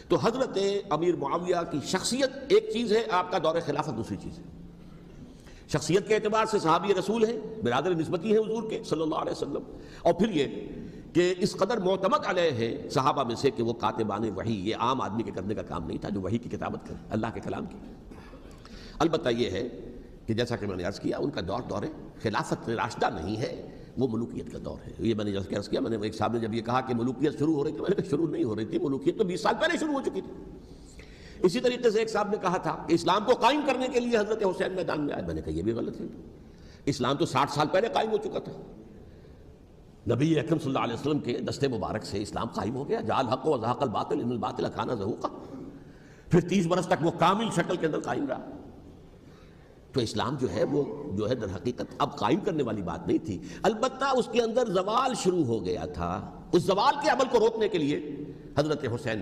تو حضرت امیر معاویہ کی شخصیت ایک چیز ہے، آپ کا دور خلافت دوسری چیز ہے۔ شخصیت کے اعتبار سے صحابی رسول ہیں، برادر نسبتی ہیں حضور کے صلی اللہ علیہ وسلم، اور پھر یہ کہ اس قدر معتمد علیہ ہے صحابہ میں سے کہ وہ کاتبان وحی، یہ عام آدمی کے کرنے کا کام نہیں تھا جو وحی کی کتابت کرے، اللہ کے کلام کی۔ البتہ یہ ہے کہ جیسا کہ میں نے عرض کیا، ان کا دور خلافت راشدہ نہیں ہے، وہ ملوکیت کا دور ہے۔ یہ میں نے جیسا کہ عرض کیا، میں نے ایک صاحب نے جب یہ کہا کہ ملوکیت شروع ہو رہی تھی، میں نے کہا شروع نہیں ہو رہی تھی، ملوکیت تو 20 سال پہلے شروع ہو چکی تھی۔ اسی طریقے سے ایک صاحب نے کہا تھا کہ اسلام کو قائم کرنے کے لیے حضرت حسین میدان میں آئے، میں نے کہا یہ بھی غلط ہے، اسلام تو 60 سال پہلے قائم ہو چکا تھا، نبی اکرم صلی اللہ علیہ وسلم کے دستے مبارک سے اسلام قائم ہو گیا، جاء الحق وزهق الباطل ان الباطل کان زهوقا، پھر 30 برس تک وہ کامل شکل کے اندر قائم رہا۔ تو اسلام وہ در حقیقت اب قائم کرنے والی بات نہیں تھی، البتہ اس کے اندر زوال شروع ہو گیا تھا، اس زوال کے عمل کو روکنے کے لیے حضرت حسین